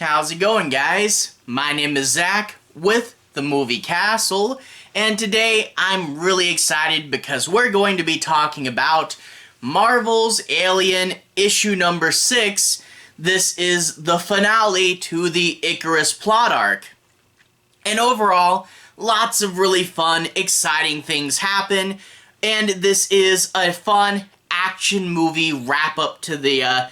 How's it going, guys? My name is Zach with the Movie Castle, and today I'm really excited because we're going to be talking about Marvel's Alien issue number 6. This is the finale to the Icarus plot arc. And overall, lots of really fun, exciting things happen, and this is a fun action movie wrap-up to the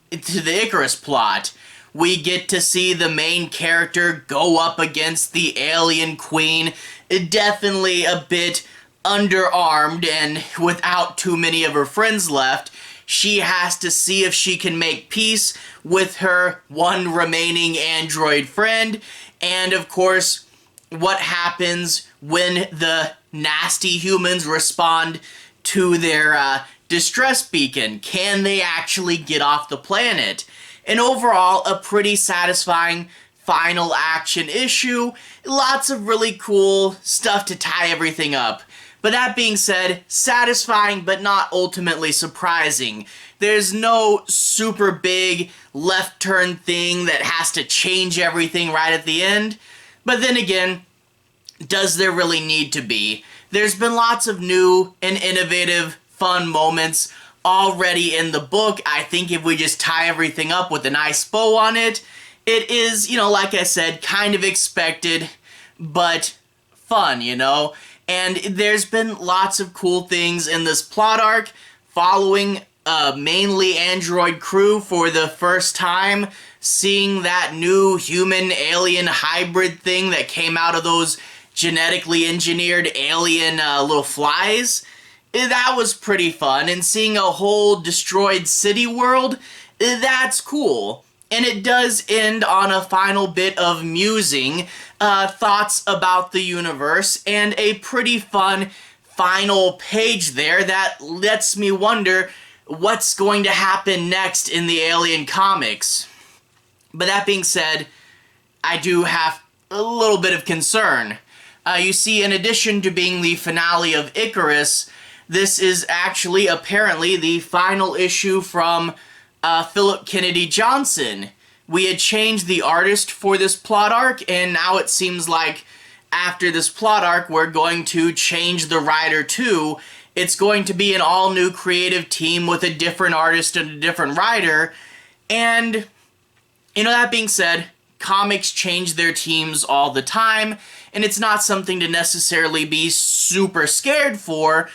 Icarus plot. We get to see the main character go up against the alien queen, definitely a bit underarmed and without too many of her friends left. She has to see if she can make peace with her one remaining android friend, and of course, what happens when the nasty humans respond to their distress beacon. Can they actually get off the planet? And overall, a pretty satisfying final action issue. Lots of really cool stuff to tie everything up. But that being said, satisfying but not ultimately surprising. There's no super big left turn thing that has to change everything right at the end. But then again, does there really need to be? There's been lots of new and innovative fun moments already in the book. I think if we just tie everything up with a nice bow on it, it is, like I said, kind of expected, but fun, And there's been lots of cool things in this plot arc, following a mainly android crew for the first time, seeing that new human-alien hybrid thing that came out of those genetically engineered alien little flies. That was pretty fun, and seeing a whole destroyed city world, that's cool. And it does end on a final bit of musing, thoughts about the universe, and a pretty fun final page there that lets me wonder what's going to happen next in the Alien comics. But that being said, I do have a little bit of concern. You see, in addition to being the finale of Icarus, this is actually apparently the final issue from Phillip Kennedy Johnson. We had changed the artist for this plot arc, and now it seems like after this plot arc, we're going to change the writer too. It's going to be an all-new creative team with a different artist and a different writer. And, that being said, comics change their teams all the time, and it's not something to necessarily be super scared for.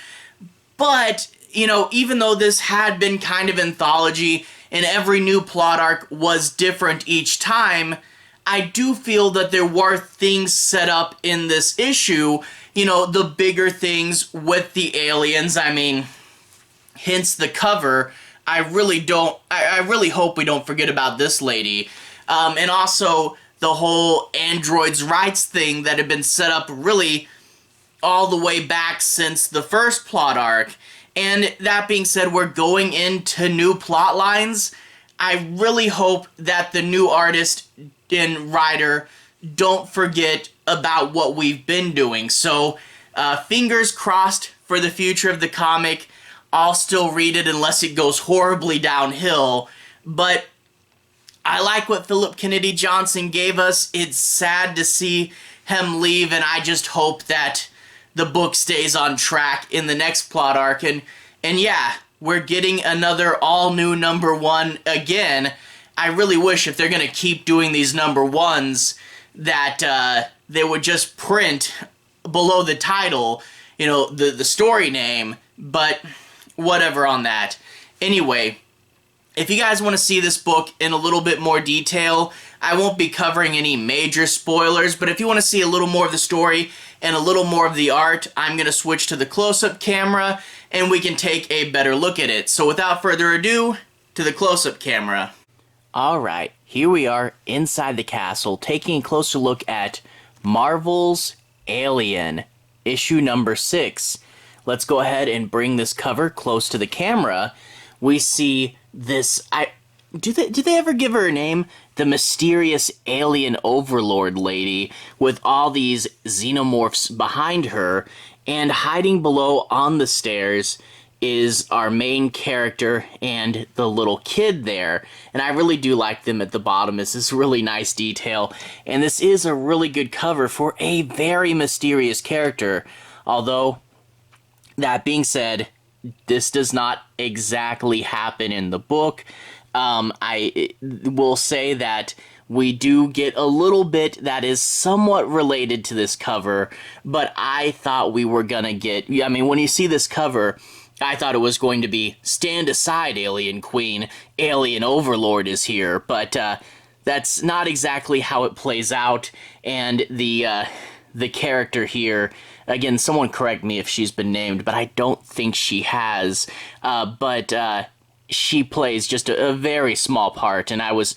But, even though this had been kind of anthology and every new plot arc was different each time, I do feel that there were things set up in this issue, the bigger things with the aliens. I mean, hence the cover. I really hope we don't forget about this lady. And also the whole androids' rights thing that had been set up really all the way back since the first plot arc. And that being said, we're going into new plot lines. I really hope that the new artist and writer don't forget about what we've been doing. So, fingers crossed for the future of the comic. I'll still read it unless it goes horribly downhill. But I like what Phillip Kennedy Johnson gave us. It's sad to see him leave, and I just hope that the book stays on track in the next plot arc. And yeah, we're getting another all-new number 1 again. I really wish if they're going to keep doing these number 1s that they would just print below the title, the story name, but whatever on that. Anyway, if you guys want to see this book in a little bit more detail, I won't be covering any major spoilers, but if you want to see a little more of the story and a little more of the art, I'm going to switch to the close-up camera and we can take a better look at it. So without further ado, to the close-up camera. Alright, here we are inside the castle, taking a closer look at Marvel's Alien, issue number 6. Let's go ahead and bring this cover close to the camera. We see this, do they ever give her a name? The mysterious alien overlord lady with all these xenomorphs behind her, and hiding below on the stairs is our main character and the little kid there. And I really do like them at the bottom. It's this really nice detail. And this is a really good cover for a very mysterious character. Although, that being said, this does not exactly happen in the book. I will say that we do get a little bit that is somewhat related to this cover, but I thought we were gonna get... I mean, when you see this cover, I thought it was going to be, stand aside, Alien Queen, Alien Overlord is here, but that's not exactly how it plays out, and the character here, again, someone correct me if she's been named, but I don't think she has, but she plays just a very small part, and I was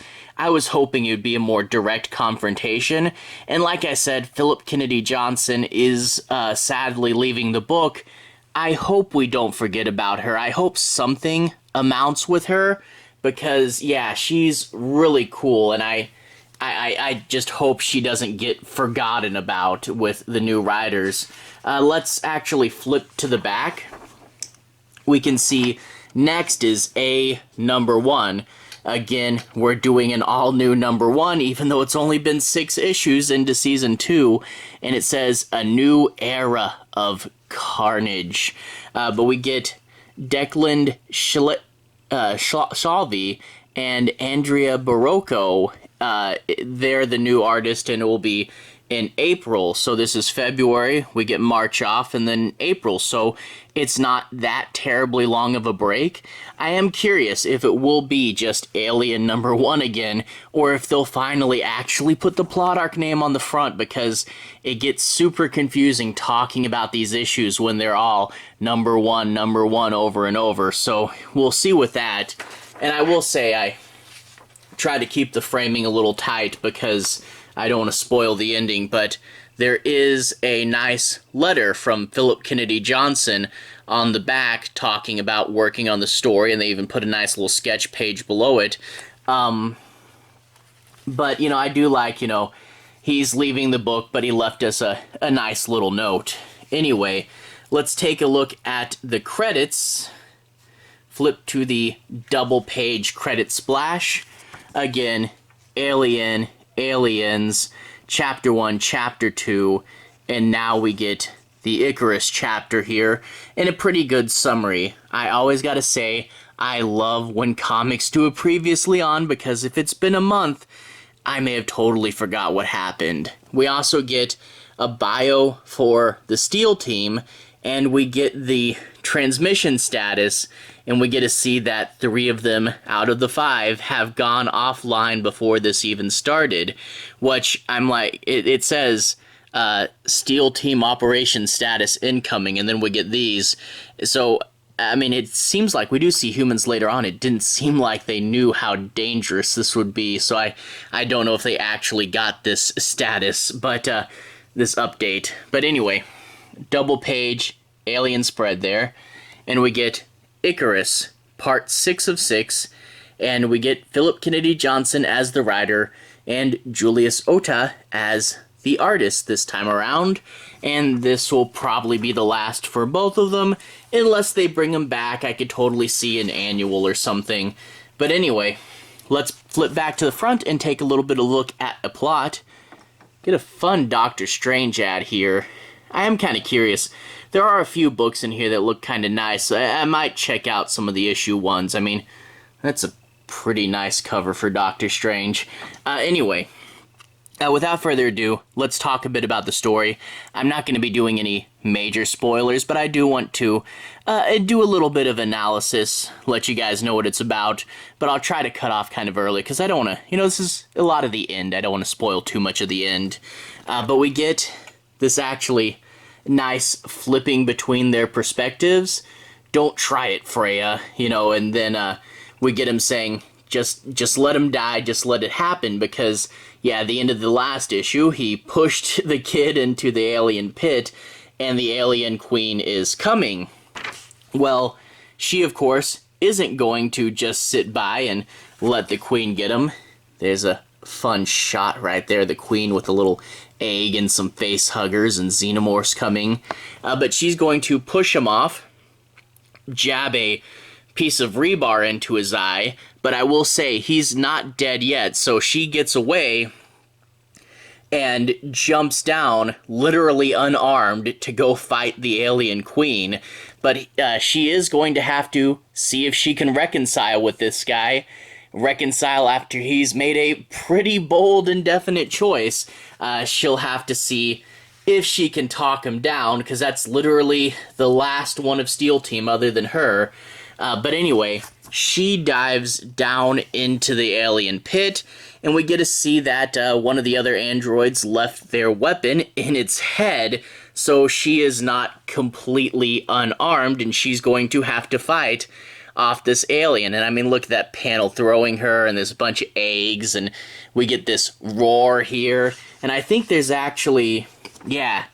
hoping it would be a more direct confrontation, and like I said, Phillip Kennedy Johnson is sadly leaving the book. I hope we don't forget about her. I hope something amounts with her, because, yeah, she's really cool, and I just hope she doesn't get forgotten about with the new writers. Let's actually flip to the back. We can see next is A #1. Again, we're doing an all-new #1, even though it's only been 6 issues into Season 2, and it says, A New Era of Carnage. But we get Declan Shalvey and Andrea Barocco. They're the new artist, and it will be in April. So this is February, we get March off, and then April. So it's not that terribly long of a break. I am curious if it will be just Alien #1 again, or if they'll finally actually put the plot arc name on the front, because it gets super confusing talking about these issues when they're all #1 over and over. So we'll see with that. And I will say I try to keep the framing a little tight because I don't want to spoil the ending, but there is a nice letter from Phillip Kennedy Johnson on the back talking about working on the story, and they even put a nice little sketch page below it. But, you know, I do like, you know, he's leaving the book, but he left us a nice little note. Anyway, let's take a look at the credits. Flip to the double-page credit splash. Again, Alien, Aliens, Chapter 1, Chapter 2, and now we get the Icarus chapter here, and a pretty good summary. I always gotta say, I love when comics do a previously on, because if it's been a month, I may have totally forgot what happened. We also get a bio for the Steel Team, and we get the transmission status, and we get to see that 3 of them out of the 5 have gone offline before this even started, which I'm like, it says Steel Team operation status incoming, and then we get these. So, I mean, it seems like we do see humans later on. It didn't seem like they knew how dangerous this would be, so I don't know if they actually got this status, but this update. But anyway, double page Alien spread there, and we get Icarus, part 6 of 6, and we get Phillip Kennedy Johnson as the writer, and Julius Ohta as the artist this time around, and this will probably be the last for both of them, unless they bring them back. I could totally see an annual or something. But anyway, let's flip back to the front and take a little bit of a look at the plot. Get a fun Doctor Strange ad here. I am kind of curious. There are a few books in here that look kind of nice. I might check out some of the issue ones. I mean, that's a pretty nice cover for Doctor Strange. Anyway, without further ado, let's talk a bit about the story. I'm not going to be doing any major spoilers, but I do want to do a little bit of analysis, let you guys know what it's about, but I'll try to cut off kind of early, because I don't want to, you know, this is a lot of the end. I don't want to spoil too much of the end. But we get this actually nice flipping between their perspectives. Don't try it, Freya, you know, and then we get him saying, just let him die, just let it happen, because, yeah, at the end of the last issue, he pushed the kid into the alien pit, and the alien queen is coming. Well, she, of course, isn't going to just sit by and let the queen get him. There's a fun shot right there, the queen with a little egg and some face huggers and xenomorphs coming. But she's going to push him off. jab a piece of rebar into his eye, but I will say he's not dead yet, so she gets away and jumps down, literally unarmed, to go fight the alien queen. But she is going to have to see if she can reconcile with this guy. Reconcile after he's made a pretty bold and definite choice. She'll have to see if she can talk him down, because that's literally the last one of Steel Team other than her. But anyway, she dives down into the alien pit, and we get to see that one of the other androids left their weapon in its head, so she is not completely unarmed, and she's going to have to fight off this alien. And I mean, look at that panel throwing her, and there's a bunch of eggs, and we get this roar here. And I think there's actually, yeah,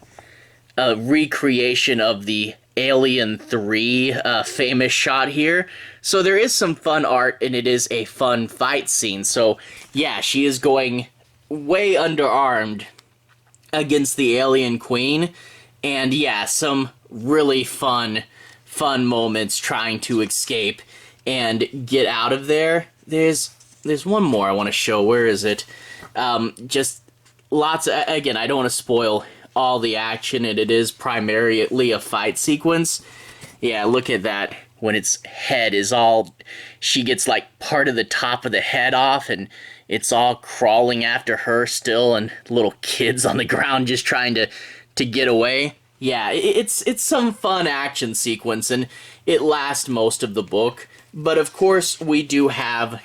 a recreation of the Alien 3 famous shot here. So there is some fun art, and it is a fun fight scene. So yeah, she is going way underarmed against the alien queen. And yeah, some really fun moments trying to escape and get out of there. There's one more I want to show. Where is it? Just lots of, again, I don't want to spoil all the action, and it is primarily a fight sequence. Yeah, look at that. When its head is all, she gets like part of the top of the head off, and it's all crawling after her still, and little kids on the ground just trying to get away. Yeah, it's some fun action sequence, and it lasts most of the book. But of course, we do have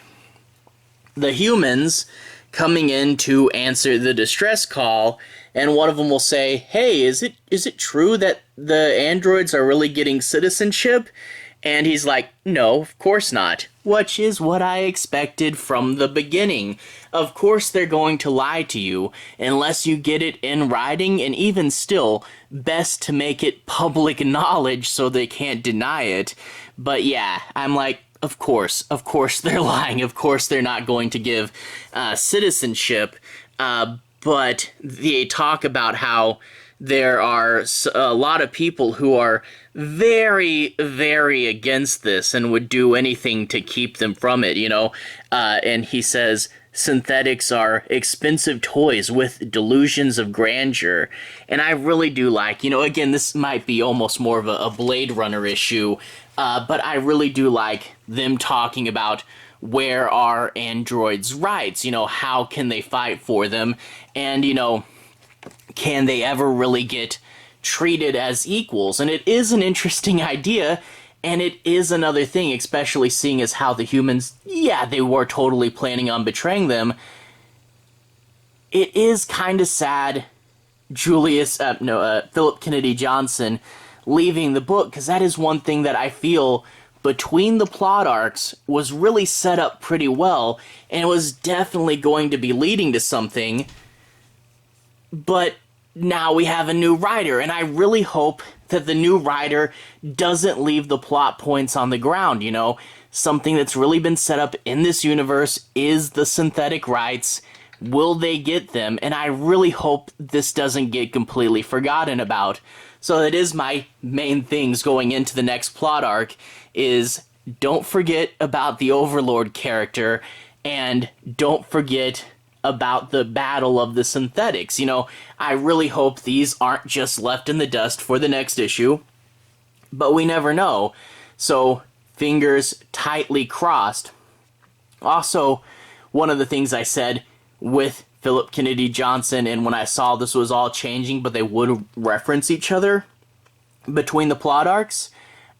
the humans coming in to answer the distress call, and one of them will say, "Hey, is it true that the androids are really getting citizenship?" And he's like, "No, of course not." Which is what I expected from the beginning. Of course they're going to lie to you, unless you get it in writing, and even still, best to make it public knowledge so they can't deny it. But yeah, I'm like, of course they're lying. Of course they're not going to give citizenship. But they talk about how there are a lot of people who are very, very against this and would do anything to keep them from it, you know. And he says, synthetics are expensive toys with delusions of grandeur. And I really do like, you know, again, this might be almost more of a Blade Runner issue, but I really do like them talking about where are androids' rights, you know, how can they fight for them, and, you know, can they ever really get treated as equals? And it is an interesting idea, and it is another thing, especially seeing as how the humans, yeah, they were totally planning on betraying them. It is kind of sad Phillip Kennedy Johnson leaving the book, because that is one thing that I feel between the plot arcs was really set up pretty well, and it was definitely going to be leading to something. But now we have a new writer, and I really hope that the new writer doesn't leave the plot points on the ground, you know? Something that's really been set up in this universe is the synthetic rights. Will they get them? And I really hope this doesn't get completely forgotten about. So that is my main things going into the next plot arc, is don't forget about the Overlord character, and don't forget about the battle of the synthetics. You know, I really hope these aren't just left in the dust for the next issue, but we never know. So, fingers tightly crossed. Also, one of the things I said with Phillip Kennedy Johnson, and when I saw this was all changing, but they would reference each other between the plot arcs,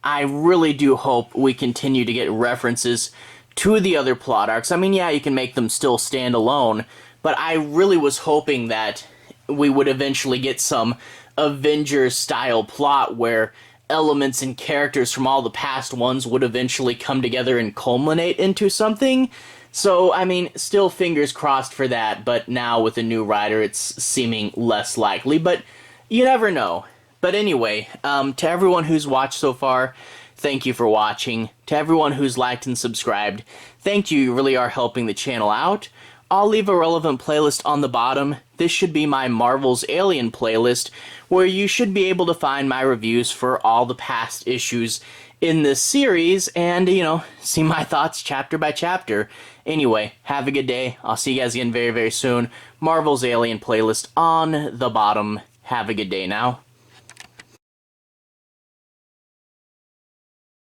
I really do hope we continue to get references to the other plot arcs. I mean, yeah, you can make them still stand alone, but I really was hoping that we would eventually get some Avengers-style plot where elements and characters from all the past ones would eventually come together and culminate into something. So, I mean, still fingers crossed for that, but now with a new writer, it's seeming less likely, but you never know. But anyway, to everyone who's watched so far, thank you for watching. To everyone who's liked and subscribed, thank you. You really are helping the channel out. I'll leave a relevant playlist on the bottom. This should be my Marvel's Alien playlist, where you should be able to find my reviews for all the past issues in this series and, you know, see my thoughts chapter by chapter. Anyway, have a good day. I'll see you guys again very, very soon. Marvel's Alien playlist on the bottom. Have a good day now.